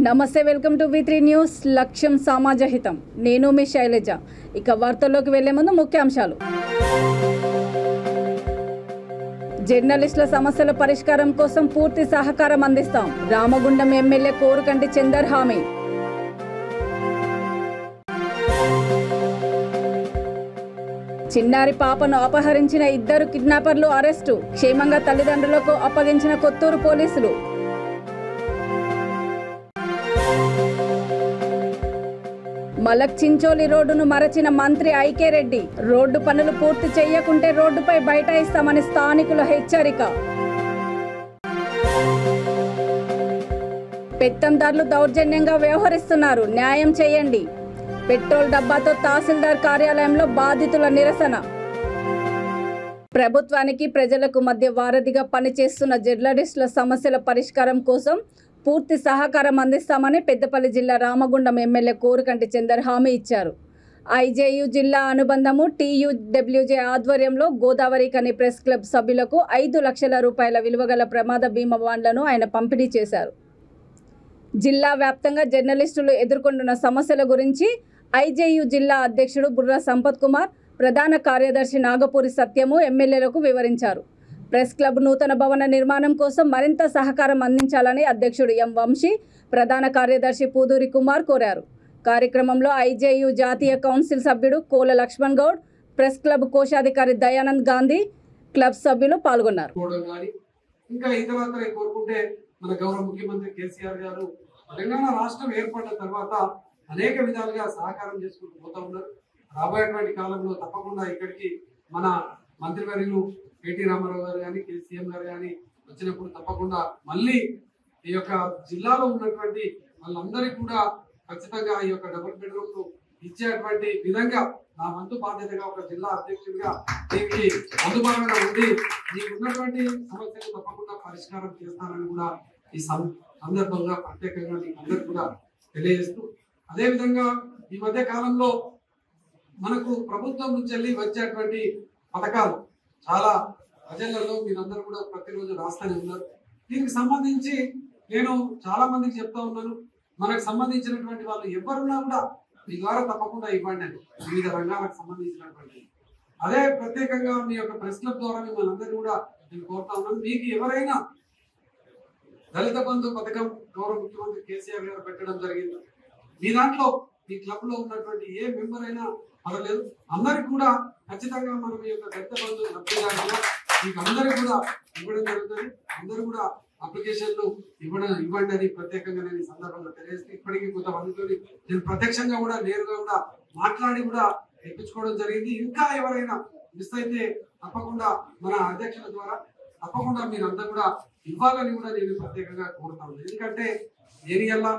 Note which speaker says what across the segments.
Speaker 1: నమస్తే, welcome to V3 news. లక్ష్యం సమాజహితం. నేను మీ శైలజ. ఇక వార్తల్లోకి వెళ్లే ముందు ముఖ్యాంశాలు. జర్నలిస్టుల సమస్యల పరిష్కారం కోసం పూర్తి సహకారం అందిస్తాం. రామగుండం ఎమ్మెల్యే కోరుకంటి చందర్ హామీ. చిన్నారి పాపను అపహరించిన 2 కిడ్నాపర్లు అరెస్టు. క్షేమంగా తల్లిదండ్రులకు అప్పగించిన కొత్తూరు పోలీసులు. మలక్ చించోలి రోడ్డును మరచిన మంత్రి ఐకే రెడ్డి. రోడ్డు పనులు పూర్తి చేయకుంటే రోడ్డుపై బైఠాయిస్తామని స్థానికుల హెచ్చరిక. పెత్తందారులు దౌర్జన్యంగా వ్యవహరిస్తున్నారు, న్యాయం చేయండి. పెట్రోల్ డబ్బాతో తహసీల్దార్ కార్యాలయంలో బాధితుల నిరసన. ప్రభుత్వానికి ప్రజలకు మధ్య వారధిగా పనిచేస్తున్న జర్నలిస్టుల సమస్యల పరిష్కారం కోసం పూర్తి సహకారం అందిస్తామని పెద్దపల్లి జిల్లా రామగుండం ఎమ్మెల్యే కోరుకంటి చందర్ హామీ ఇచ్చారు. ఐజేయు జిల్లా అనుబంధము TUWJ ఆధ్వర్యంలో గోదావరి కని ప్రెస్ క్లబ్ సభ్యులకు 5 లక్షల రూపాయల విలువగల ప్రమాద బీమా బాండ్లను ఆయన పంపిణీ చేశారు. జిల్లా వ్యాప్తంగా జర్నలిస్టులు ఎదుర్కొంటున్న సమస్యల గురించి ఐజేయు జిల్లా అధ్యక్షుడు బుర్రా సంపత్ కుమార్, ప్రధాన కార్యదర్శి నాగపూరి సత్యము ఎమ్మెల్యేలకు వివరించారు. ప్రెస్ క్లబ్ నూతన భవన నిర్మాణం కోసం మరింత సహకారం అందించాలని అధ్యక్షుడు ఎం వంశీ, ప్రధాన కార్యదర్శి పూదూరి కుమార్ కోరారు. కార్యక్రమంలో ఐజేయు జాతీయ కౌన్సిల్ సభ్యుడు కోల లక్ష్మణ్ గౌడ్, ప్రెస్ క్లబ్ కోశాధికారి దయానంద్ గాంధీ, క్లబ్ సభ్యులు పాల్గొన్నారు.
Speaker 2: ఇంకా ఇతర కోరుకుంటే మన గౌరవ ముఖ్యమంత్రి కేసీఆర్ గారు తెలంగాణ రాష్ట్రం ఏర్పడిన తర్వాత అనేక విధాలుగా సహకారం చేసుకుంటూ పోతా ఉన్నారు. రాబోయేటువంటి కాలంలో తప్పకుండా ఇక్కడికి మన మంత్రివర్యులు కేటీ రామారావు గారు కానీ సీఎం గారు కానీ వచ్చినప్పుడు తప్పకుండా మళ్ళీ ఈ యొక్క జిల్లాలో ఉన్నటువంటి వాళ్ళందరికీ కూడా ఖచ్చితంగా ఈ యొక్క డబుల్ బెడ్రూమ్ ఇచ్చేటువంటి విధంగా నా వంతు బాధ్యతగా ఒక జిల్లా అధ్యక్షుడిగా దీనికి అందుబాటులో ఉండి మీకు ఉన్నటువంటి సమస్యలు తప్పకుండా పరిష్కారం చేస్తానని కూడా ఈ సందర్భంగా ప్రత్యేకంగా మీకు అందరికీ కూడా తెలియజేస్తూ, అదేవిధంగా ఈ మధ్య కాలంలో మనకు ప్రభుత్వం నుంచి వచ్చేటువంటి పథకాలు చాలా ప్రజలలో మీరందరూ కూడా ప్రతిరోజు రాస్తూనే ఉన్నారు. దీనికి సంబంధించి నేను చాలా మందికి చెప్తా ఉన్నాను, మనకు సంబంధించినటువంటి వాళ్ళు ఎవరున్నా కూడా మీ ద్వారా తప్పకుండా ఇవ్వండి అని, వివిధ రంగాలకు సంబంధించినటువంటి. అదే ప్రత్యేకంగా మీ యొక్క ప్రెస్ క్లబ్ ద్వారా మిమ్మల్ని అందరినీ కూడా నేను కోరుతా ఉన్నాను, మీకు ఎవరైనా దళిత బంధు పథకం గౌరవ ముఖ్యమంత్రి కేసీఆర్ గారు పెట్టడం జరిగింది. మీ దాంట్లో మీ క్లబ్ లో ఉన్నటువంటి ఏ మెంబర్ అయినా పర్వాలేదు, అందరికి కూడా ఖచ్చితంగా మనం ఈ యొక్క దళిత బంధు లబ్ధిదారులుగా మీకు అందరికి కూడా ఇవ్వడం జరుగుతుంది. అందరూ కూడా అప్లికేషన్లు ఇవ్వండి అని ప్రత్యేకంగా నేను ఈ సందర్భంగా తెలియజేస్తే, ఇప్పటికీ కొంతమందితో నేను ప్రత్యక్షంగా కూడా నేరుగా కూడా మాట్లాడి కూడా తెప్పించుకోవడం జరిగింది. ఇంకా ఎవరైనా మిస్ అయితే తప్పకుండా మన అధ్యక్షుల ద్వారా తప్పకుండా మీరంతా కూడా ఇవ్వాలని కూడా నేను ప్రత్యేకంగా కోరుతాను. ఎందుకంటే ఏరియాలో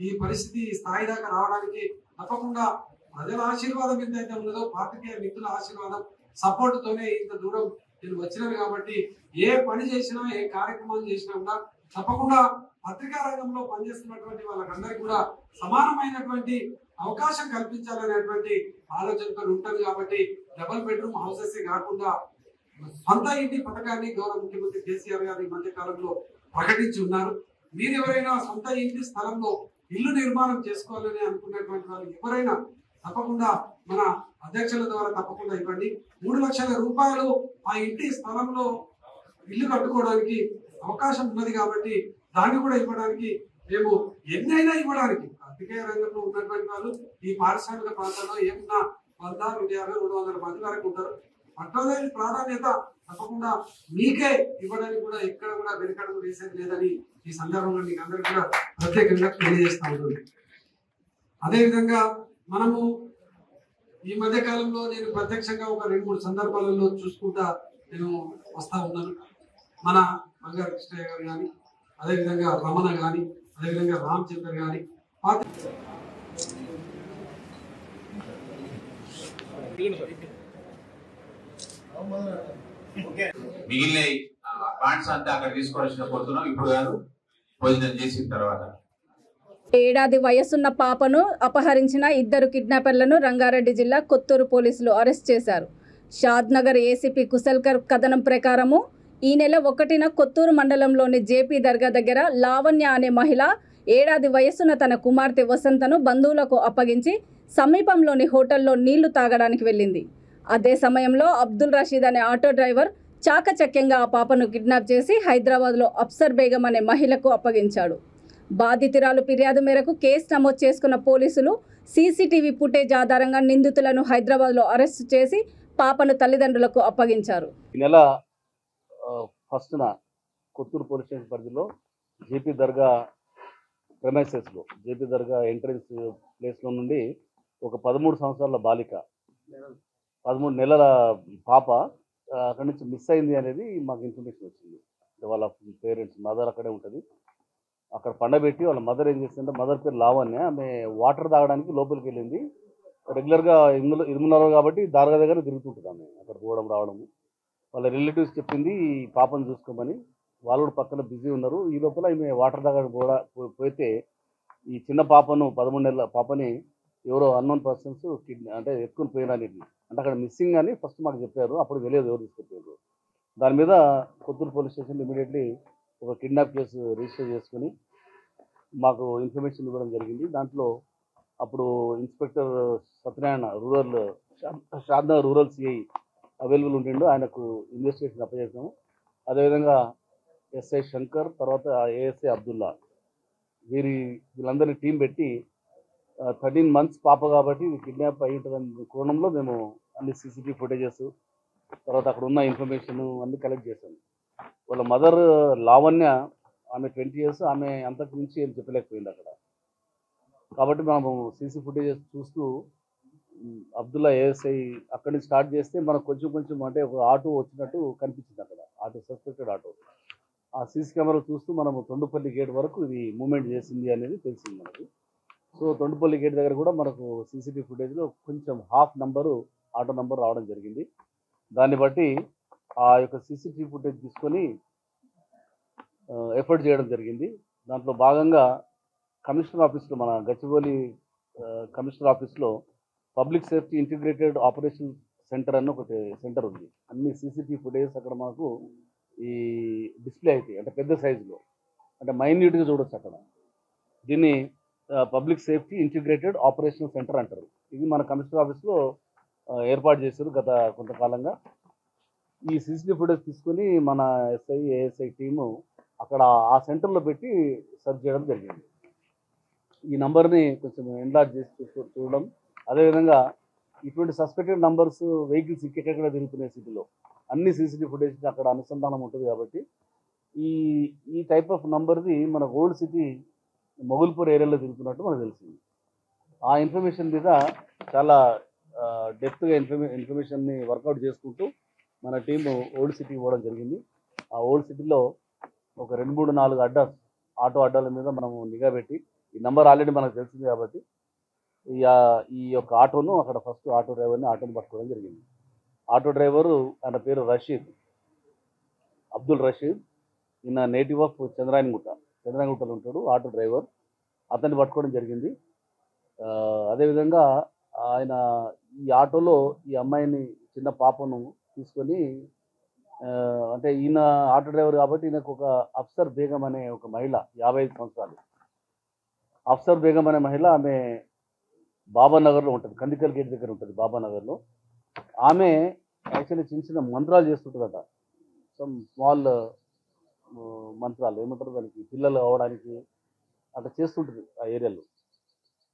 Speaker 2: ఈ పరిస్థితి స్థాయి దాకా రావడానికి తప్పకుండా ప్రజల ఆశీర్వాదం ఎంతైతే ఉన్నదో, పాత్రికేయ మిత్రుల ఆశీర్వాదం సపోర్ట్ తోనే ఇంత దూరం నేను వచ్చినాను. కాబట్టి ఏ పని చేసినా ఏ కార్యక్రమాలు చేసినా కూడా తప్పకుండా పత్రికా రంగంలో పనిచేస్తున్నటువంటి వాళ్ళకందరికీ కూడా సమానమైనటువంటి అవకాశం కల్పించాలనేటువంటి ఆలోచనతో ఉంటుంది. కాబట్టి డబుల్ బెడ్రూమ్ హౌసెస్ కాకుండా సొంత ఇంటి పథకాన్ని గౌరవ ముఖ్యమంత్రి కేసీఆర్ గారు ఈ మధ్య కాలంలో ప్రకటించి ఉన్నారు. మీరు ఎవరైనా సొంత ఇంటి స్థలంలో ఇల్లు నిర్మాణం చేసుకోవాలని అనుకున్నటువంటి వాళ్ళు ఎవరైనా తప్పకుండా మన అధ్యక్షుల ద్వారా తప్పకుండా ఇవ్వండి. 3 లక్షల రూపాయలు ఆ ఇంటి స్థలంలో ఇల్లు కట్టుకోవడానికి అవకాశం ఉన్నది. కాబట్టి దాన్ని కూడా ఇవ్వడానికి మేము ఎన్నైనా ఇవ్వడానికి రాజకీయ రంగంలో ఉన్నటువంటి వాళ్ళు ఈ పారిశ్రామిక ప్రాంతాల్లో ఏమన్నా 100, 150, 200 మంది వరకు ఉంటారు. మొట్టమొదటి ప్రాధాన్యత తప్పకుండా మీకే ఇవ్వడానికి కూడా ఎక్కడ కూడా వెనుకడుగు వేసేది లేదని ఈ సందర్భంగా మీకు అందరికీ కూడా ప్రత్యేకంగా తెలియజేస్తూ ఉంటుంది. అదేవిధంగా మనము ఈ మధ్య కాలంలో నేను ప్రత్యక్షంగా ఒక 2-3 సందర్భాలలో చూసుకుంటా నేను వస్తా ఉన్నాను. మన బంగారు కృష్ణయ్య గారు కానీ, అదేవిధంగా రమణ కానీ, అదేవిధంగా రామచంద్ర కానీ
Speaker 3: మిగిలిన పాయింట్స్ అంతా అక్కడ తీసుకోవాల్సిన పోతున్నాం. ఇప్పుడు కాదు, భోజనం చేసిన తర్వాత.
Speaker 1: ఏడాది వయసున్న పాపను అపహరించిన 2 కిడ్నాపర్లను రంగారెడ్డి జిల్లా కొత్తూరు పోలీసులు అరెస్ట్ చేశారు. షాద్నగర్ ఏసీపీ కుశల్కర్ కథనం ప్రకారము ఈ నెల 1న కొత్తూరు మండలంలోని జేపీ దర్గా దగ్గర లావణ్య అనే మహిళ ఏడాది వయస్సున్న తన కుమార్తె వసంతను బంధువులకు అప్పగించి సమీపంలోని హోటల్లో నీళ్లు తాగడానికి వెళ్ళింది. అదే సమయంలో అబ్దుల్ రషీద్ అనే ఆటో డ్రైవర్ చాకచక్యంగా ఆ పాపను కిడ్నాప్ చేసి హైదరాబాద్లో అఫ్సర్ బేగం అనే మహిళకు అప్పగించాడు. బాధితురాలు ఫిర్యాదు మేరకు కేసు నమోదు చేసుకున్న పోలీసులు సీసీటీవీ ఫుటేజ్ ఆధారంగా నిందితులను హైదరాబాద్లో అరెస్టు చేసి పాపను తల్లిదండ్రులకు అప్పగించారు.
Speaker 4: ఈ నెల ఫస్ట్న కొత్తూరు పోలీస్ స్టేషన్ పరిధిలో జేపీ దర్గా ప్రెమైసెస్లో జేపీ దర్గా ఎంట్రన్స్ ప్లేస్లో నుండి ఒక 13 సంవత్సరాల బాలిక 13 నెలల పాప అక్కడి నుంచి మిస్ అయింది అనేది మాకు ఇన్ఫర్మేషన్ వచ్చింది. వాళ్ళ పేరెంట్స్ మదర్ అక్కడే ఉంటుంది. అక్కడ పండబెట్టి వాళ్ళ మదర్ ఏం చేస్తుందంటే, మదర్ పేరు లావణ్య, ఆమె వాటర్ తాగడానికి లోపలికి వెళ్ళింది. రెగ్యులర్గా ఇరుమున్నారు కాబట్టి దార్గా దగ్గర తిరుగుతుంటుంది ఆమె, అక్కడ పోవడం రావడము. వాళ్ళ రిలేటివ్స్ చెప్పింది ఈ పాపను చూసుకోమని. వాళ్ళు కూడా పక్కన బిజీ ఉన్నారు. ఈ లోపల ఈమె వాటర్ తాగడానికి కూడా పోతే ఈ చిన్న పాపను 13 నెలల పాపని ఎవరో అన్నోన్ పర్సన్స్ అంటే ఎత్తుకుని పోయినారు. అంటే అక్కడ మిస్సింగ్ అని ఫస్ట్ మాకు చెప్పారు. అప్పుడు తెలియదు ఎవరు తీసుకెళ్ళారు. దాని మీద కొత్తూరు పోలీస్ స్టేషన్ ఇమీడియట్లీ ఒక కిడ్నాప్ కేసు రిజిస్టర్ చేసుకుని మాకు ఇన్ఫర్మేషన్ ఇవ్వడం జరిగింది. దాంట్లో అప్పుడు inspector Satyanarayana Shadnagar rural CI available ఉండిండు. ఆయనకు ఇన్వెస్టిగేషన్ అప్పచెప్పాము. అదేవిధంగా ఎస్ఐ శంకర్, తర్వాత ఏఎస్ఐ అబ్దుల్లా, వీళ్ళందరినీ టీం పెట్టి 13 months పాప కాబట్టి కిడ్నాప్ అయి ఉంటుందని కోణంలో మేము అన్ని సీసీటీవీ ఫుటేజెస్, తర్వాత అక్కడ ఉన్న ఇన్ఫర్మేషన్ అన్ని కలెక్ట్ చేశాము. వాళ్ళ మదర్ లావణ్య, ఆమె 20 years, ఆమె అంతకు మించి ఏం చెప్పలేకపోయింది అక్కడ. కాబట్టి మనము సీసీ ఫుటేజెస్ చూస్తూ అబ్దుల్లా ఏఎస్ఐ అక్కడి నుంచి స్టార్ట్ చేస్తే మనకు కొంచెం అంటే ఒక ఆటో వచ్చినట్టు కనిపించింది అక్కడ, ఆటో సస్పెక్టెడ్ ఆటో. ఆ సీసీ కెమెరా చూస్తూ మనము తొండుపల్లి గేట్ వరకు ఇది మూవ్మెంట్ చేసింది అనేది తెలిసింది మనకు. సో తొండుపల్లి గేట్ దగ్గర కూడా మనకు సీసీటీవీ ఫుటేజ్లో కొంచెం హాఫ్ నంబరు ఆటో నంబర్ రావడం జరిగింది. దాన్ని బట్టి ఆ యొక్క సీసీటీవీ ఫుటేజ్ తీసుకొని ఎఫర్ట్ చేయడం జరిగింది. దాంట్లో భాగంగా కమిషనర్ ఆఫీస్లో, మన గచ్చిబౌలి కమిషనర్ ఆఫీస్లో public safety integrated operation centre అని ఒకటి సెంటర్ ఉంది. అన్ని సీసీటీవీ ఫుటేజ్ అక్కడ మనకు ఈ డిస్ప్లే అవుతాయి, అంటే పెద్ద సైజులో, అంటే మైన్యూట్గా చూడొచ్చు అక్కడ. దీన్ని public safety integrated operation centre అంటారు. ఇది మన కమిషనర్ ఆఫీస్లో ఏర్పాటు చేశారు గత కొంతకాలంగా. ఈ సీసీటీవీ ఫుటేజ్ తీసుకొని మన ఎస్ఐ ఏఎస్ఐ టీము అక్కడ ఆ సెంటర్లో పెట్టి సెర్చ్ చేయడం జరిగింది. ఈ నంబర్ని కొంచెం ఎన్లార్జ్ చేసి చూడడం, అదేవిధంగా ఇటువంటి సస్పెక్టెడ్ నంబర్స్ వెహికల్స్ ఎక్కడెక్కడ తిరుగుతున్నాయి సిటీలో అన్ని సీసీటీవీ ఫుటేజ్ అక్కడ అనుసంధానం ఉంటుంది. కాబట్టి ఈ టైప్ ఆఫ్ నంబర్ది మన ఓల్డ్ సిటీ మొగుల్పూర్ ఏరియాలో తిరుగుతున్నట్టు మనకు తెలిసింది. ఆ ఇన్ఫర్మేషన్ మీద చాలా డెప్త్గా ఇన్ఫర్మేషన్ని వర్కౌట్ చేసుకుంటూ మన టీము ఓల్డ్ సిటీకి పోవడం జరిగింది. ఆ ఓల్డ్ సిటీలో ఒక 2-3-4 ఆటో అడ్డాల మీద మనము నిఘా పెట్టి, ఈ నంబర్ ఆల్రెడీ మనకు తెలిసింది కాబట్టి ఈ యొక్క ఆటోను అక్కడ ఫస్ట్ ఆటో డ్రైవర్ని ఆటోని పట్టుకోవడం జరిగింది. ఆటో డ్రైవరు ఆయన పేరు రషీద్, అబ్దుల్ రషీద్. ఈయన నేటివ్ ఆఫ్ చంద్రాయనగుట్టలో ఉంటాడు ఆటో డ్రైవర్. అతన్ని పట్టుకోవడం జరిగింది. అదేవిధంగా ఆయన ఈ ఆటోలో ఈ అమ్మాయిని, చిన్న పాపను తీసుకొని, అంటే ఈయన ఆటో డ్రైవర్ కాబట్టి ఈయనకు ఒక అఫ్సర్ బేగం అనే ఒక మహిళ, 55 సంవత్సరాలు, అఫ్సర్ బేగం అనే మహిళ, ఆమె బాబానగర్లో ఉంటుంది, కందికల్ గేట్ దగ్గర ఉంటుంది బాబానగర్లో. ఆమె యాక్చువల్లీ చిన్న మంత్రాలు చేస్తుంటుందట. సమ్ స్మాల్ మంత్రాలు ఏమంటారు దానికి, పిల్లలు అవ్వడానికి అట్లా చేస్తుంటుంది ఆ ఏరియాలో.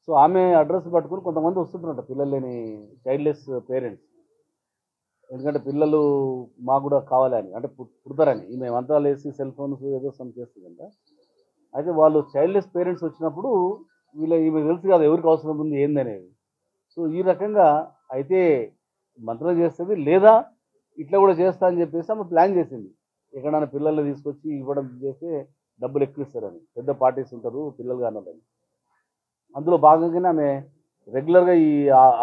Speaker 4: సో ఆమె అడ్రస్ పట్టుకుని కొంతమంది వస్తుంటారట, పిల్లలు లేని చైల్డ్లెస్ పేరెంట్స్. ఎందుకంటే పిల్లలు మాకు కూడా కావాలని, అంటే పుడతారని ఈమె మంత్రాలు వేసి సెల్ ఫోన్స్ ఏదో సమ్ చేస్తుందంట. అయితే వాళ్ళు చైల్డ్లెస్ పేరెంట్స్ వచ్చినప్పుడు ఈమె తెలుసు కదా ఎవరికి అవసరం ఉంది ఏందనేది. సో ఈ రకంగా అయితే మంత్రం చేస్తుంది, లేదా ఇట్లా కూడా చేస్తా అని చెప్పేసి ఆమె ప్లాన్ చేసింది. ఎక్కడైనా పిల్లల్ని తీసుకొచ్చి ఇవ్వడం చేస్తే డబ్బులు ఎక్కువ ఇస్తారని, పెద్ద పార్టీస్ ఉంటారు పిల్లలు కానని. అందులో భాగంగానే ఆమె రెగ్యులర్గా ఈ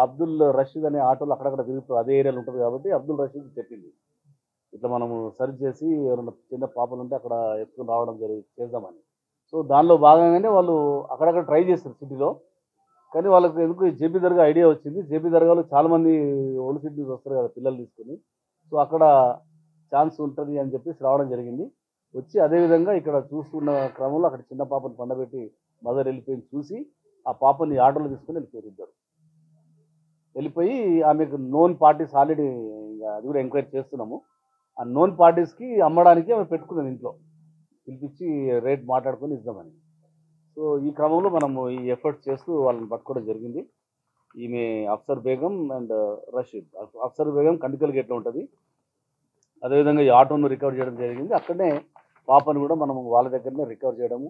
Speaker 4: అబ్దుల్ రషీద్ అనే ఆటోలు అక్కడక్కడ తిరుగుతారు, అదే ఏరియాలో ఉంటుంది కాబట్టి అబ్దుల్ రషీద్ చెప్పింది ఇట్లా మనము సర్చ్ చేసి ఎవరైనా చిన్న పాపలు ఉంటే అక్కడ ఎత్తుకుని రావడం చేద్దామని. సో దానిలో భాగంగానే వాళ్ళు అక్కడక్కడ ట్రై చేస్తారు సిటీలో. కానీ వాళ్ళకి ఎందుకు జేపీ దర్గా ఐడియా వచ్చింది. జేపీ దర్గాలో చాలామంది ఓల్డ్ సిటీ నుంచి వస్తారు కదా పిల్లలు తీసుకుని. సో అక్కడ ఛాన్స్ ఉంటుంది అని చెప్పేసి రావడం జరిగింది. వచ్చి అదేవిధంగా ఇక్కడ చూస్తున్న క్రమంలో అక్కడ చిన్న పాపను పండబెట్టి మదర్ వెళ్ళిపోయి చూసి ఆ పాపని ఆర్డర్లో తీసుకుని వెళ్ళిపోయారు ఇద్దరు. వెళ్ళిపోయి ఆమెకు నోన్ పార్టీస్ ఆల్రెడీ అది కూడా ఎంక్వైరీ చేస్తున్నాము. ఆ నోన్ పార్టీస్కి అమ్మడానికి ఆమె పెట్టుకున్నాను ఇంట్లో పిలిపించి రేట్ మాట్లాడుకొని ఇద్దామని. సో ఈ క్రమంలో మనము ఈ ఎఫర్ట్స్ చేస్తూ వాళ్ళని పట్టుకోవడం జరిగింది. ఈమె అఫ్సర్ బేగం అండ్ రషీద్. అఫ్సర్ బేగం కండికల్ గేట్లో ఉంటుంది. అదేవిధంగా ఈ ఆటోను రికవర్ చేయడం జరిగింది. అక్కడనే పాపను కూడా మనం వాళ్ళ దగ్గరనే రికవర్ చేయడము,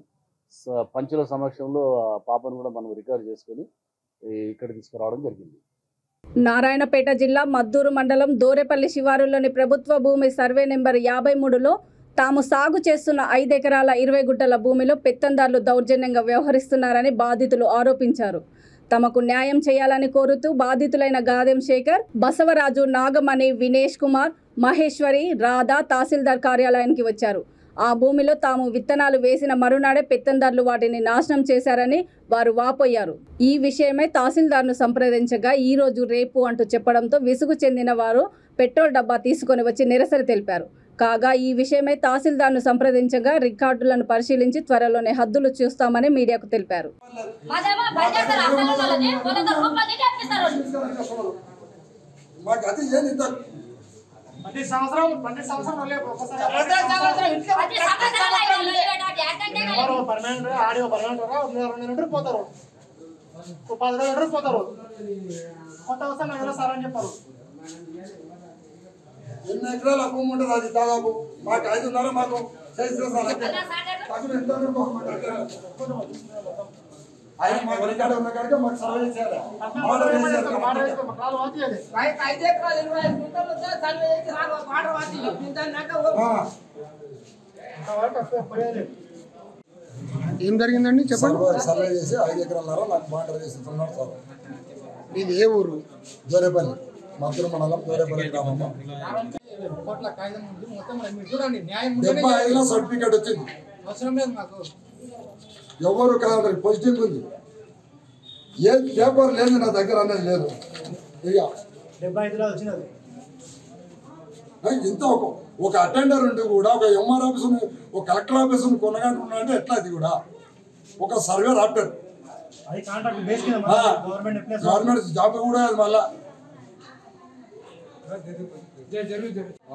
Speaker 4: పంచుల సమక్షంలో పాపను కూడా మనం రికవర్ చేసుకొని ఇక్కడ తీసుకురావడం జరిగింది.
Speaker 1: నారాయణపేట జిల్లా మద్దూరు మండలం దోరెపల్లి శివారులోని ప్రభుత్వ భూమి సర్వే నెంబర్ 53లో తాము సాగు చేస్తున్న 5 ఎకరాల 20 గుంటల భూమిలో పెత్తందారులు దౌర్జన్యంగా వ్యవహరిస్తున్నారని బాధితులు ఆరోపించారు. తమకు న్యాయం చేయాలని కోరుతూ బాధితులైన గాదెం శేఖర్, బసవరాజు, నాగమణి, వినేష్ కుమార్, మహేశ్వరి, రాధా తహసీల్దార్ కార్యాలయానికి వచ్చారు. ఆ భూమిలో తాము విత్తనాలు వేసిన మరునాడే పెత్తందారులు వాటిని నాశనం చేశారని వారు వాపోయారు. ఈ విషయమై తహసీల్దార్ను సంప్రదించగా ఈ రోజు రేపు అంటూ చెప్పడంతో విసుగు చెందిన వారు పెట్రోల్ డబ్బా తీసుకొని వచ్చి నిరసన తెలిపారు. కాగా ఈ విషయమై తహసీల్దార్ను సంప్రదించగా రికార్డులను పరిశీలించి త్వరలోనే హద్దులు చూస్తామని మీడియాకు తెలిపారు.
Speaker 5: ఎన్ని ఎకరాల భూమి ఉంటుంది అది దాదాపు మాకు 5.5 మాకు ఆయన మాకు రికార్డు ఉన్న కాడికి మాకు సర్వే చేయాలి.
Speaker 6: ఏం జరిగిందండి చెప్పండి.
Speaker 5: సర్వే చేసి 5 ఎకరాల నాకు బాండర్ చేసి ఇస్తున్నారు సార్.
Speaker 6: ఇది ఏ ఊరు?
Speaker 5: దోరేపల్లి, మద్దూరు మండలం దోరేపల్లి గ్రామం. 75లో సర్టిఫికేట్ వచ్చింది. ఎవరు కాదు, పాజిటివ్ ఉంది. ఏ పేపర్ లేదు నా దగ్గర అనేది లేదు. ఇక
Speaker 6: 75లో వచ్చినది.
Speaker 5: ఇంత ఒక అటెండర్ ఉండి కూడా ఒక ఎంఆర్ ఆఫీస్ ఒక కలెక్టర్ ఆఫీస్ కొనగంటున్నా అంటే ఎట్లా? అది కూడా ఒక సర్వేర్ ఆఫ్టర్ గవర్నమెంట్ జాబ్ కూడా అది మళ్ళా.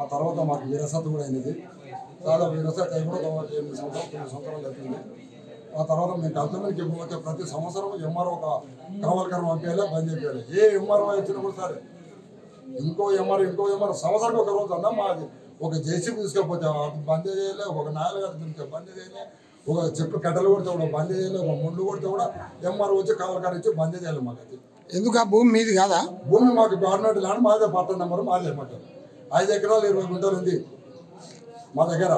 Speaker 5: ఆ తర్వాత మాకు విరసత కూడా అయినది. దాదాపు విరసత అయి కూడా 8 సంవత్సరాలు అవుతుంది. ఆ తర్వాత మేము కంపెనీకి పోతే ప్రతి సంవత్సరం ఎంఆర్ఓ ఒక కావల్కరం పంపించాలి, బంద్ చేయాలి. ఏ ఎంఆర్ఓ వచ్చినప్పుడు సరే ఇంకో ఎంఆర్ఓ సంవత్సరానికి ఒక రోజు అన్నా మాది ఒక జేసీబీ తీసుకపోతే బంద్ చేయలే, ఒక నాయలు కట్టుకుంటే బంద్ చేయలే, ఒక చెట్లు కట్టలు కొడితే కూడా బంద్ చేయలే, ఒక ముండ్లు కొడితే కూడా ఎంఆర్ఓ వచ్చి కావల్కరం ఇచ్చి బంద్ చేయాలి. మాకు అది
Speaker 6: ఎందుకు? ఆ భూమి మీది కాదా?
Speaker 5: భూమి మాకు గవర్నమెంట్ ల్యాండ్, మాదే పట్ట నెంబర్ మాదే. మాకు 5 ఎకరాలు 20 గుంటలు ఉంది మా దగ్గర.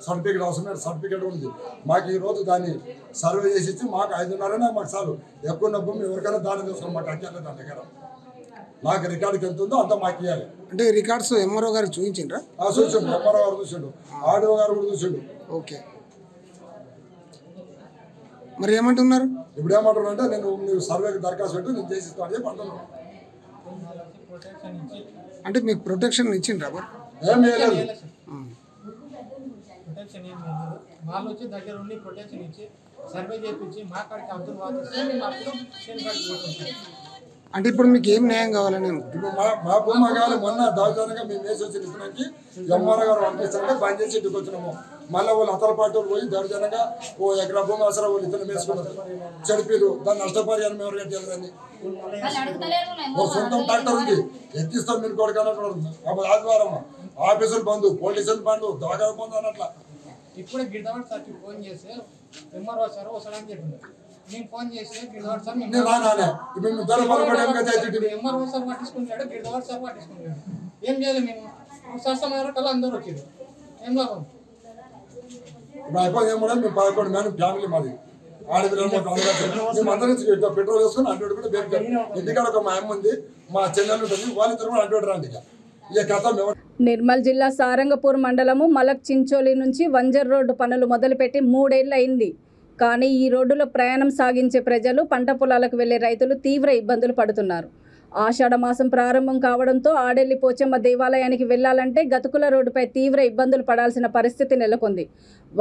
Speaker 5: సర్టిఫికేట్ అవసరం, సర్టిఫికేట్ ఉంది మాకు. ఈరోజు దాన్ని సర్వే చేసి ఇచ్చి మాకు 5.5 మాకు చాలు. ఎక్కువ భూమి ఎవరికైనా దాన్ని తీసుకొని మాకు అక్కర్లేదు. దాని దగ్గర నాకు రికార్డుకి ఎంత ఉందో అంతా మాకు ఇవ్వాలి.
Speaker 6: అంటే రికార్డ్స్ ఎంఆర్ఓ గారికి చూపించిండ్రా?
Speaker 5: చూసిండు, ఎంఆర్ఓ గారు చూసిండు, ఆర్డీఓ గారు కూడా చూసిండు.
Speaker 6: ఓకే, మరి ఏమంటున్నారు
Speaker 5: ఇప్పుడు? ఏమంటున్నా అంటే నువ్వు సర్వేకి దరఖాస్తు పెట్టు, నేను చేసిస్తాను అని చెప్పి అంటున్నాను.
Speaker 6: అంటే మీకు ప్రొటెక్షన్ ఇచ్చిండ్రా?
Speaker 5: ఏం చేయలేదు.
Speaker 7: వాళ్ళు వచ్చి దగ్గర ఉండి ప్రొటెక్షన్ ఇచ్చి సర్వే చేయించి మా కాడికి అబ్దుల్
Speaker 6: అంటే ఇప్పుడు మీకు ఏం న్యాయం కావాలని?
Speaker 5: ఇప్పుడు మా భూమి కావాలి. మొన్న దాదాపుగా మేము వేసి వచ్చి ఇస్తున్నాకి ఎంఆర్ఓ గారు పంపిస్తారంటే బంద్ చేసి ఇంటికి వచ్చినాము. మళ్ళీ వాళ్ళు అతల పార్టీ పోయి దౌర్జన్యంగా 1 ఎకరా భూమి అవసరం వాళ్ళు ఇతను వేసుకున్నారు, చెడిపిరు. దాన్ని నష్టపరిహారం ఎవరు కట్టాలి? దాన్ని ఒక సొంతం ట్రాక్టర్ ఉంది, ఎక్కిస్తాం మీరు కొడుకు అన్నట్టు. అప్పుడు ఆదివారం ఆఫీసులు బంద్, పోలీసులు బంద్, దాగా బంద్ అన్నట్లా.
Speaker 7: ఇప్పుడే గిరిజవాడ సార్కి ఫోన్ చేసి ఎంఆర్ఓ సార్ వస్తాడని చెప్పింది. నేను ఫోన్ చేసి గిరిజవాడ సార్ ఎంఆర్ఓ సార్ పట్టించుకుంటాడు, గిరిజవాడ సార్ పట్టించుకుంటాడు. ఏం చేయాలి మేము? సరసమైన కల్లా అందరూ వచ్చారు. ఏం లాభం?
Speaker 5: ఇప్పుడు అయిపోయింది ఏమో. మేము 11 మంది ఫ్యామిలీ మాది. ఆడపిల్లలు మేము అందరం పెట్రోల్ వేసుకుని అడ్డు కూడా బేరు. ఇంటికాడ ఒక మా అమ్మ ఉంది, మా చెల్లెలు ఉంటుంది, వాళ్ళిద్దరు కూడా అడ్డు రాండి. ఇక కథ
Speaker 1: నిర్మల్ జిల్లా సారంగపూర్ మండలము మలక్ చించోలి నుంచి వంజర్ రోడ్డు పనులు మొదలుపెట్టి 3 ఏళ్ళు అయింది. కానీ ఈ రోడ్డులో ప్రయాణం సాగించే ప్రజలు, పంట పొలాలకు వెళ్లే రైతులు తీవ్ర ఇబ్బందులు పడుతున్నారు. ఆషాఢ మాసం ప్రారంభం కావడంతో ఆడెల్లి పోచమ్మ దేవాలయానికి వెళ్లాలంటే గతుకుల రోడ్డుపై తీవ్ర ఇబ్బందులు పడాల్సిన పరిస్థితి నెలకొంది.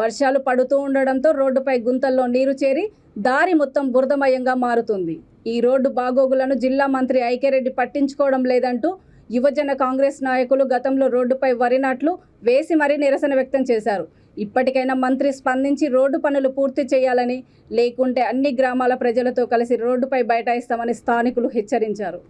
Speaker 1: వర్షాలు పడుతూ ఉండడంతో రోడ్డుపై గుంతల్లో నీరు చేరి దారి మొత్తం బురదమయంగా మారుతుంది. ఈ రోడ్డు బాగోగులను జిల్లా మంత్రి ఐకేరెడ్డి పట్టించుకోవడం లేదంటూ యువజన కాంగ్రెస్ నాయకులు గతంలో రోడ్డుపై వరి నాట్లు వేసి మరీ నిరసన వ్యక్తం చేశారు. ఇప్పటికైనా మంత్రి స్పందించి రోడ్డు పనులు పూర్తి చేయాలని, లేకుంటే అన్ని గ్రామాల ప్రజలతో కలిసి రోడ్డుపై బైఠాయిస్తామని స్థానికులు హెచ్చరించారు.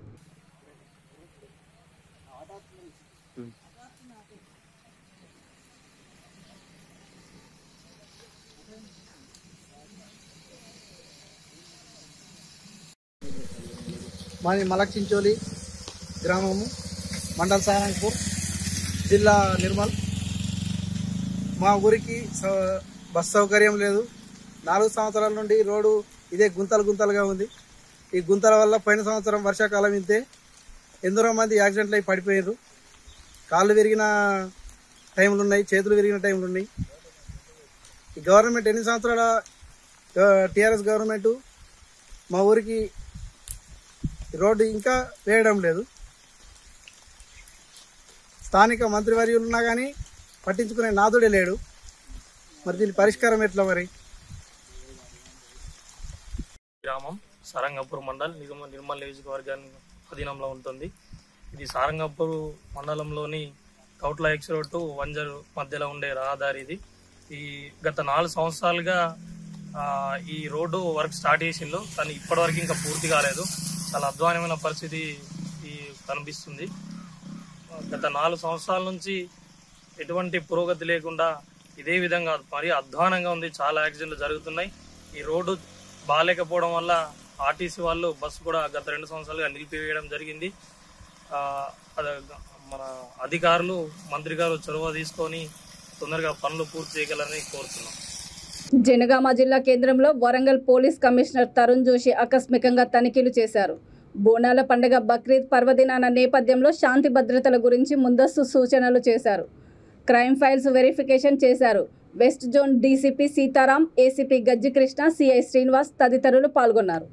Speaker 8: మాది మలక్చించోలి గ్రామము, మండల్ సారంగపూర్, జిల్లా నిర్మల్. మా ఊరికి బస్ సౌకర్యం లేదు. 4 సంవత్సరాల నుండి రోడ్డు ఇదే గుంతలుగా ఉంది. ఈ గుంతల వల్ల పోయిన సంవత్సరం వర్షాకాలం ఇంతే ఎందరో మంది యాక్సిడెంట్లు అయి పడిపోయారు. కాళ్ళు విరిగిన టైంలు ఉన్నాయి, చేతులు విరిగిన టైంలు ఉన్నాయి. ఈ గవర్నమెంట్ ఎన్ని సంవత్సరాల టీఆర్ఎస్ గవర్నమెంట్ మా ఊరికి రోడ్డు ఇంకా వేయడం లేదు. స్థానిక మంత్రివర్యులు ఉన్నా కానీ పట్టించుకునే నాదుడే లేడు. మరి దీని పరిష్కారం ఎట్లా? మరి
Speaker 9: గ్రామం సారంగపూర్ మండల్ నిర్మల్ నియోజకవర్గానికి అధీనంలో ఉంటుంది. ఇది సారంగపూర్ మండలంలోని కౌట్ల ఎక్స్ రోడ్ టు వంజర్ మధ్యలో ఉండే రహదారి. ఈ గత 4 సంవత్సరాలుగా ఈ రోడ్డు వర్క్ స్టార్ట్ చేసిండ్రు, కానీ ఇప్పటివరకు ఇంకా పూర్తి కాలేదు. చాలా అధ్వానమైన పరిస్థితి కనిపిస్తుంది. గత 4 సంవత్సరాల నుంచి ఎటువంటి పురోగతి లేకుండా ఇదే విధంగా మరీ అధ్వానంగా ఉంది. చాలా యాక్సిడెంట్లు జరుగుతున్నాయి. ఈ రోడ్డు బాగాలేకపోవడం వల్ల ఆర్టీసీ వాళ్ళు బస్సు కూడా గత 2 సంవత్సరాలుగా నిలిపివేయడం జరిగింది. మన అధికారులు, మంత్రి గారు చొరవ తీసుకొని తొందరగా పనులు పూర్తి చేయగలరని కోరుతున్నాం.
Speaker 1: జనగామ జిల్లా కేంద్రంలో వరంగల్ పోలీస్ కమిషనర్ తరుణ్ జోషి ఆకస్మికంగా తనిఖీలు చేశారు. బోనాల పండుగ బక్రీద్ పర్వదినాల నేపథ్యంలో శాంతి భద్రతల గురించి ముందస్తు సూచనలు చేశారు. క్రైమ్ ఫైల్స్ వెరిఫికేషన్ చేశారు. West zone DCP Sitaram, ACP గజ్జి కృష్ణ, సిఐ శ్రీనివాస్ తదితరులు పాల్గొన్నారు.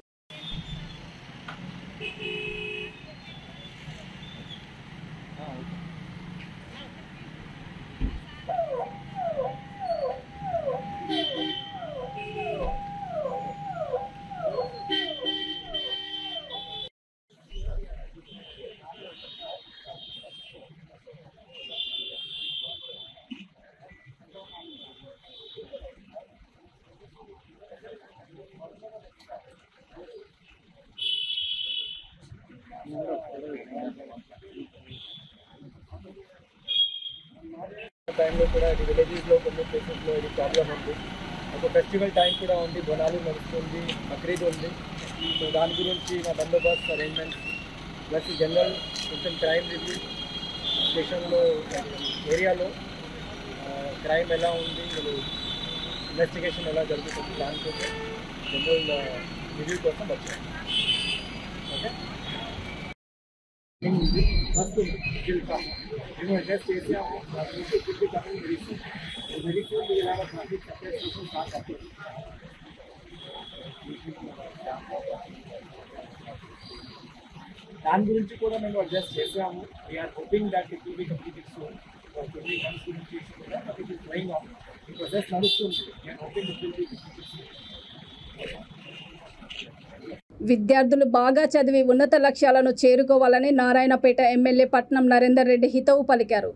Speaker 10: టైంలో కూడా ఇది విలేజెస్లో కొన్ని ప్లేసెస్లో ఇది ప్రాబ్లం ఉంది. ఒక ఫెస్టివల్ టైం కూడా ఉంది, బోనాలు నడుస్తుంది, బక్రీద్ ఉంది. సో దాని గురించి మా బందోబస్తు అరేంజ్మెంట్స్ ప్లస్ జనరల్ కొంచెం క్రైమ్ రివ్యూ స్టేషన్లో ఏరియాలో క్రైమ్ ఎలా ఉంది, ఇన్వెస్టిగేషన్ ఎలా జరుగుతుంది దానికోసం జనరల్ రివ్యూ కోసం వచ్చాను. ఓకే, ఫస్ట్ మేము అడ్రస్ చేసాము. దాని గురించి కూడా మేము అడ్రస్ చేసాము. We're hoping that it will be completed soon. కొన్ని మంత్స్ గురించి కూడా ఇట్ ఇస్ గోయింగ్ ఆన్. ఈ ప్రాసెస్ నడుస్తుంది. We're hoping it will be completed soon.
Speaker 1: విద్యార్థులు బాగా చదివి ఉన్నత లక్ష్యాలను చేరుకోవాలని నారాయణపేట ఎమ్మెల్యే పట్నం నరేందర్ రెడ్డి హితవు పలికారు.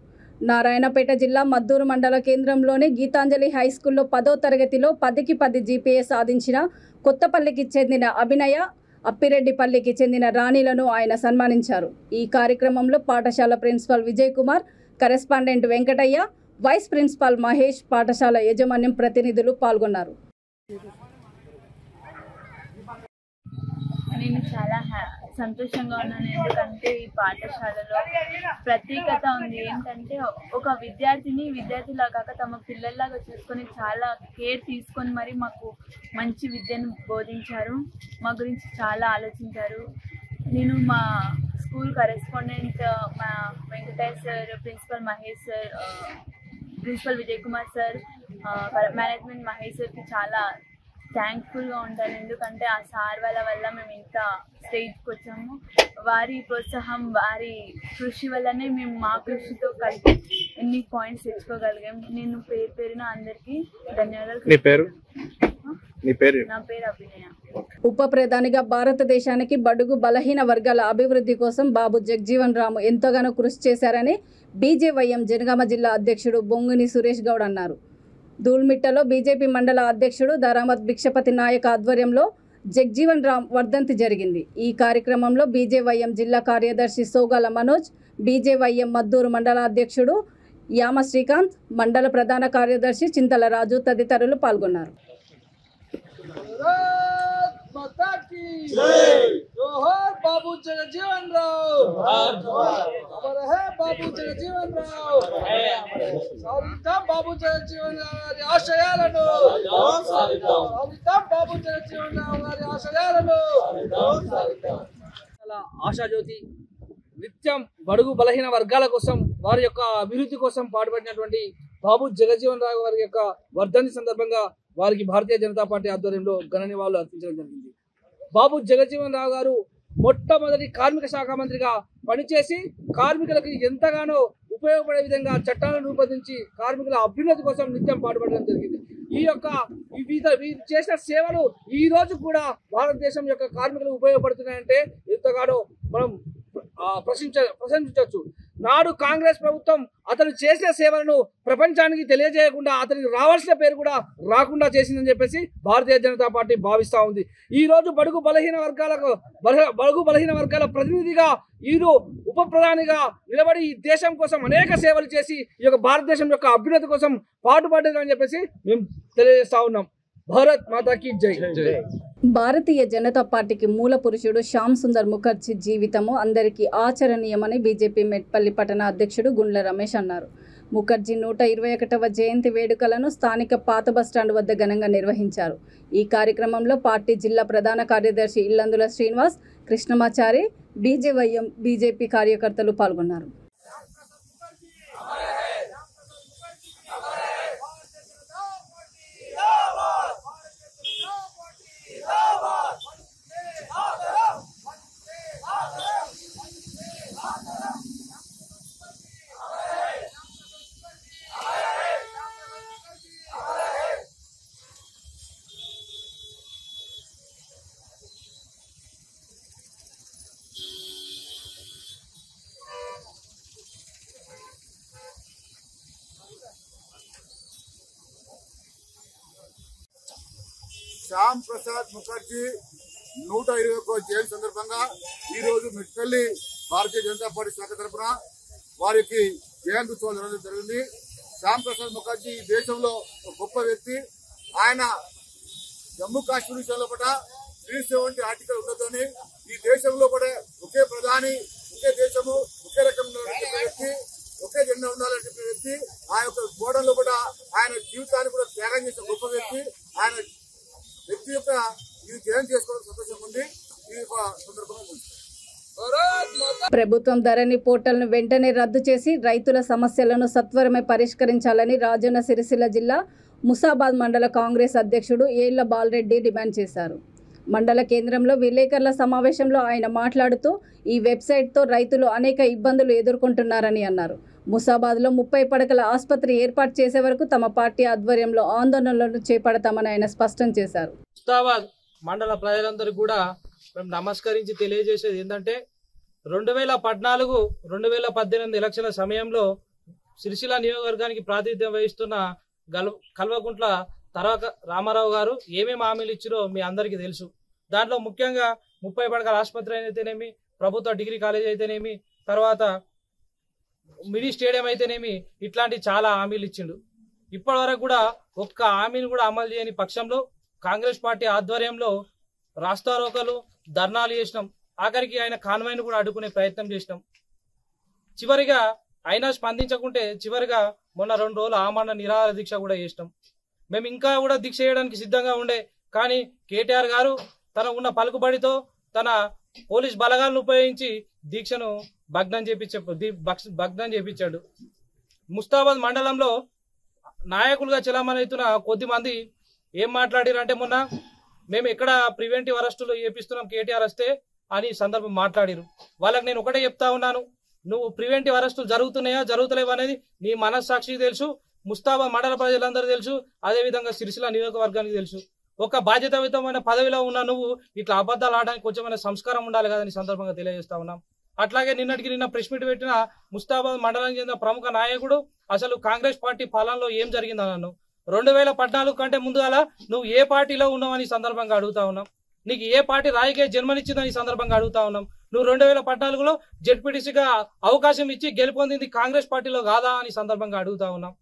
Speaker 1: నారాయణపేట జిల్లా మద్దూరు మండల కేంద్రంలోని గీతాంజలి హైస్కూల్లో 10వ తరగతిలో 10కి 10 జీపీఏ సాధించిన కొత్తపల్లికి చెందిన అభినయ, అప్పిరెడ్డిపల్లికి చెందిన రాణిలను ఆయన సన్మానించారు. ఈ కార్యక్రమంలో పాఠశాల principal Vijay Kumar, correspondent Venkataiah, vice principal Mahesh, పాఠశాల యాజమాన్యం ప్రతినిధులు పాల్గొన్నారు.
Speaker 11: నేను చాలా సంతోషంగా ఉన్నాను. ఎందుకంటే ఈ పాఠశాలలో ప్రత్యేకత ఉంది. ఏంటంటే ఒక విద్యార్థిలా కాక తమ పిల్లల్లాగా చూసుకొని చాలా కేర్ తీసుకొని మరి మాకు మంచి విద్యను బోధించారు. మా గురించి చాలా ఆలోచించారు. నేను మా స్కూల్ కరెస్పాండెంట్ మా Venkatesh sir, principal Mahesh sir, principal Vijay Kumar sir, management Mahesh సార్కి చాలా థ్యాంక్ఫుల్గా ఉంటాను. ఎందుకంటే ఆ సార్ వాళ్ళ వల్ల మేము ఇంత స్టేజ్కి వచ్చాము. వారి ప్రోత్సాహం, వారి కృషి వల్లనే మేము మా కృషితో కలిపి ఎన్ని పాయింట్స్ తెచ్చుకోగలిగాం. నేను పేరున అందరికీ ధన్యవాదాలు. నా పేరు అభినయ.
Speaker 1: ఉప ప్రధానిగా భారతదేశానికి బడుగు బలహీన వర్గాల అభివృద్ధి కోసం బాబు జగజీవన్ రామ్ ఎంతగానో కృషి చేశారని బీజేవైఎం జనగామ జిల్లా అధ్యక్షుడు బొంగుని సురేష్ గౌడ్ అన్నారు. దూల్మిట్టలో బీజేపీ మండల అధ్యక్షుడు దారామత్ భిక్షపతి నాయక్ ఆధ్వర్యంలో జగజీవన్ రామ్ వర్ధంతి జరిగింది. ఈ కార్యక్రమంలో బీజేవైఎం జిల్లా కార్యదర్శి సోగాల మనోజ్, బీజేవైఎం మద్దూరు మండల అధ్యక్షుడు యామ శ్రీకాంత్, మండల ప్రధాన కార్యదర్శి చింతల రాజు తదితరులు పాల్గొన్నారు.
Speaker 8: जोहर बाबू जगजीवन राव, अमर है बाबू जगजीवन राव. साधिद्दाम बाबू जगजीवन राव गारी आशयाలను, साधिद्दाम बाबू जगजीवन राव गारी आशयाలను. ఆశాజ్యోతి నిత్యం బడుగు బలహీన వర్గాల కోసం, వారి యొక్క అభివృద్ధి కోసం పాటుపడినటువంటి బాబు జగజీవన్ రావు గారి యొక్క వర్ధంతి సందర్భంగా వారికి భారతీయ జనతా పార్టీ ఆధ్వర్యంలో ఘన నివాళులు అర్పించడం జరిగింది. బాబు జగజీవన్ రావు గారు మొట్టమొదటి కార్మిక శాఖ మంత్రిగా పనిచేసి కార్మికులకు ఎంతగానో ఉపయోగపడే విధంగా చట్టాలను రూపొందించి కార్మికుల అభ్యున్నతి కోసం నిత్యం పాటుపడడం జరిగింది. వీరు చేసిన సేవలు ఈ రోజు కూడా భారతదేశం యొక్క కార్మికులకు ఉపయోగపడుతున్నాయంటే ఎంతగానో మనం ప్రశంసించవచ్చు. నాడు కాంగ్రెస్ ప్రభుత్వం అతను చేసిన సేవలను ప్రపంచానికి తెలియజేయకుండా అతనికి రావాల్సిన పేరు కూడా రాకుండా చేసిందని చెప్పేసి భారతీయ జనతా పార్టీ భావిస్తూ ఉంది. ఈ రోజు బడుగు బలహీన వర్గాల ప్రతినిధిగా ఈయన ఉప ప్రధానిగా నిలబడి ఈ దేశం కోసం అనేక సేవలు చేసి ఈ యొక్క భారతదేశం యొక్క అభ్యున్నతి కోసం పాటుపడ్డారని చెప్పేసి మేము తెలియజేస్తా ఉన్నాం. భారత్ మాతాకి జై.
Speaker 1: భారతీయ జనతా పార్టీకి మూల పురుషుడు శ్యామ్ సుందర్ ముఖర్జీ జీవితము అందరికీ ఆచరణీయమని బీజేపీ మెట్పల్లి పట్టణ అధ్యక్షుడు గుండ్ల రమేష్ అన్నారు. ముఖర్జీ 121వ జయంతి వేడుకలను స్థానిక పాత బస్టాండ్ వద్ద ఘనంగా నిర్వహించారు. ఈ కార్యక్రమంలో పార్టీ జిల్లా ప్రధాన కార్యదర్శి ఇల్లందుల శ్రీనివాస్, కృష్ణమాచారి, బీజేవైఎం బీజేపీ కార్యకర్తలు పాల్గొన్నారు.
Speaker 12: శ్యామ్ ప్రసాద్ ముఖర్జీ 121వ జయంతి సందర్భంగా ఈ రోజు మెట్పల్లి భారతీయ జనతా పార్టీ శాఖ తరఫున వారికి జయంతి ఉత్సవం జరగడం జరిగింది. శ్యామ్ ప్రసాద్ ముఖర్జీ ఈ దేశంలో ఒక గొప్ప వ్యక్తి. ఆయన జమ్మూ కాశ్మీర్ విషయంలో కూడా 370 ఆర్టికల్ ఉండదని, ఈ దేశంలో కూడా ఒకే ప్రధాని, ఒకే దేశము, ఒకే రకంగా వ్యక్తి, ఒకే జెండా ఉండాలంటే వ్యక్తి. ఆ యొక్క గోడంలో కూడా ఆయన జీవితాన్ని కూడా త్యాగం చేసిన గొప్ప వ్యక్తి. ఆయన వ్యక్తి యొక్క ఇది జయంతి చేసుకోవడం సంతోషంగా ఉంది. ఈ సందర్భంగా
Speaker 1: ప్రభుత్వం ధరణి పోర్టల్ను వెంటనే రద్దు చేసి రైతుల సమస్యలను సత్వరమే పరిష్కరించాలని రాజన్న సిరిసిల్ల జిల్లా ముసాబాద్ మండల కాంగ్రెస్ అధ్యక్షుడు ఏళ్ల బాలరెడ్డి డిమాండ్ చేశారు. మండల కేంద్రంలో విలేకరుల సమావేశంలో ఆయన మాట్లాడుతూ ఈ వెబ్సైట్తో రైతులు అనేక ఇబ్బందులు ఎదుర్కొంటున్నారని అన్నారు. ముసాబాద్లో 30 పడకల ఆసుపత్రి ఏర్పాటు చేసే వరకు తమ పార్టీ ఆధ్వర్యంలో ఆందోళనలను చేపడతామని ఆయన స్పష్టం చేశారు.
Speaker 8: ముస్తాబాద్ మండల ప్రజలందరూ కూడా మేము నమస్కరించి తెలియజేసేది ఏంటంటే 2014-2018 ఎలక్షన్ల సమయంలో సిరిసిల్ల నియోజకవర్గానికి ప్రాతినిధ్యం వహిస్తున్న కల్వకుంట్ల తరక రామారావు గారు ఏమేమి హామీలు ఇచ్చారో మీ అందరికీ తెలుసు. దాంట్లో ముఖ్యంగా 30 పడకల ఆసుపత్రి అయితేనేమి, ప్రభుత్వ డిగ్రీ కాలేజ్ అయితేనేమి, తర్వాత మినీ స్టేడియం అయితేనేమి, ఇట్లాంటి చాలా హామీలు ఇచ్చిండు. ఇప్పటి వరకు కూడా ఒక్క హామీని కూడా అమలు చేయని పక్షంలో కాంగ్రెస్ పార్టీ ఆధ్వర్యంలో రాస్తారోకలు, ధర్నాలు చేసినాం. ఆఖరికి ఆయన కాన్వాయ్ను కూడా అడ్డుకునే ప్రయత్నం చేసినాం. చివరిగా అయినా స్పందించకుంటే చివరిగా మొన్న 2 రోజులు ఆమరణ నిరాహార దీక్ష కూడా చేసినాం. మేము ఇంకా కూడా దీక్ష చేయడానికి సిద్ధంగా ఉండే, కానీ కేటీఆర్ గారు తన ఉన్న పలుకుబడితో తన పోలీస్ బలగాలను ఉపయోగించి దీక్షను భగ్నం చేపించాడు. ముస్తాబాద్ మండలంలో నాయకులుగా చెలామణి అవుతున్న కొద్దిమంది
Speaker 13: ఏం మాట్లాడారు అంటే మొన్న మేము ఎక్కడ ప్రివెంటివ్ అరెస్టులు చేపిస్తున్నాం కేటీఆర్ వస్తే అని సందర్భం మాట్లాడారు. వాళ్ళకి నేను ఒకటే చెప్తా ఉన్నాను, నువ్వు ప్రివెంటివ్ అరెస్టులు జరుగుతున్నాయా జరుగుతలేవా అనేది నీ మనస్సాక్షికి తెలుసు, ముస్తాబాద్ మండల ప్రజలందరూ తెలుసు, అదేవిధంగా సిరిసిల్ల నియోజకవర్గానికి తెలుసు. ఒక బాధ్యతాయుతమైన పదవిలో ఉన్న నువ్వు ఇట్లా అబద్ధాలు ఆడడానికి కొంచెమైనా సంస్కారం ఉండాలి కదని సందర్భంగా తెలియజేస్తా ఉన్నాం. అట్లాగే నిన్న ప్రెస్ మీట్ పెట్టిన ముస్తాబాద్ మండలానికి చెందిన ప్రముఖ నాయకుడు అసలు కాంగ్రెస్ పార్టీ పాలనలో ఏం జరిగిందన్నాను. 2014 కంటే ముందుగాల నువ్వు ఏ పార్టీలో ఉన్నావని సందర్భంగా అడుగుతా ఉన్నాం. నీకు ఏ పార్టీ రాజకీయ జన్మనిచ్చిందని సందర్భంగా అడుగుతా ఉన్నాం. నువ్వు 2014లో జెడ్పీటీసీగా అవకాశం ఇచ్చి గెలుపొందింది కాంగ్రెస్ పార్టీలో కాదా అని సందర్భంగా అడుగుతా ఉన్నాం.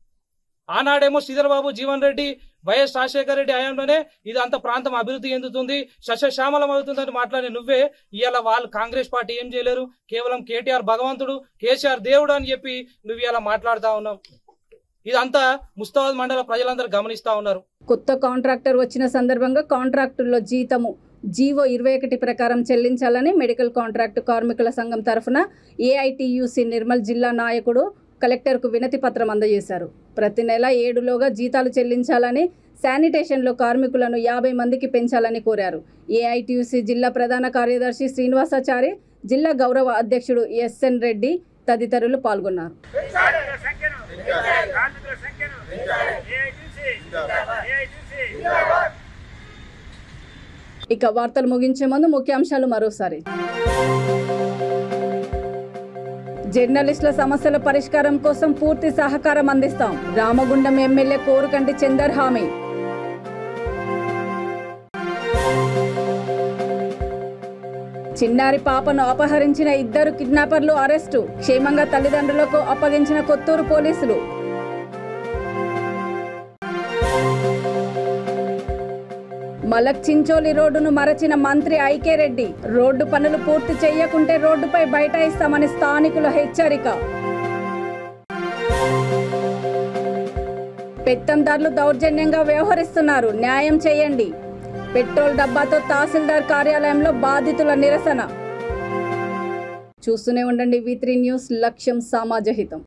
Speaker 13: ఆనాడేమో శ్రీధర్ బాబు, జీవన్ రెడ్డి, వైఎస్ రాజశేఖర రెడ్డి హయాంలోనే ఇదంతా ప్రాంతం అభివృద్ధి చెందుతుంది, సస్యశ్యామలం అవుతుందని మాట్లాడి నువ్వే ఇవాళ వాళ్ళు కాంగ్రెస్ పార్టీ ఏం చేయలేరు, కేవలం కేటీఆర్ భగవంతుడు, కేసీఆర్ దేవుడు అని చెప్పి నువ్వు ఇలా మాట్లాడుతా ఉన్నావు. ఇదంతా ముస్తాబాద్ మండల ప్రజలందరూ గమనిస్తా ఉన్నారు.
Speaker 1: కొత్త కాంట్రాక్టర్ వచ్చిన సందర్భంగా కాంట్రాక్టుల్లో జీతము జీవో 21 ప్రకారం చెల్లించాలని మెడికల్ కాంట్రాక్టు కార్మికుల సంఘం తరఫున ఏఐటియుసి నిర్మల్ జిల్లా నాయకుడు కలెక్టర్కు వినతి పత్రం అందజేశారు. ప్రతి నెల 7లోగా జీతాలు చెల్లించాలని, శానిటేషన్లో కార్మికులను 50 మందికి పెంచాలని కోరారు. ఏఐటియుసి జిల్లా ప్రధాన కార్యదర్శి శ్రీనివాసాచారి, జిల్లా గౌరవ అధ్యక్షుడు ఎస్ఎన్ రెడ్డి తదితరులు పాల్గొన్నారు. ఇక వార్తలు ముగించే ముందు ముఖ్యాంశాలు మరోసారి. జర్నలిస్టుల సమస్యల పరిష్కారం కోసం పూర్తి సహకారం అందిస్తాం, రామగుండం ఎమ్మెల్యే కోరుకంటి చందర్ హామీ. చిన్నారి పాపను అపహరించిన 2 కిడ్నాపర్లు అరెస్టు, క్షేమంగా తల్లిదండ్రులకు అప్పగించిన కొత్తూరు పోలీసులు. మలక్ చించోలి రోడ్డును మరచిన మంత్రి ఐకే రెడ్డి, రోడ్డు పనులు పూర్తి చేయకుంటే రోడ్డుపై బైఠాయిస్తామని స్థానికుల హెచ్చరిక. పెత్తందారులు దౌర్జన్యంగా వ్యవహరిస్తున్నారు, న్యాయం చేయండి. పెట్రోల్ డబ్బాతో తహసీల్దార్ కార్యాలయంలో బాధితుల నిరసన. చూస్తూనే ఉండండి V3 న్యూస్, లక్ష్యం సమాజహితం.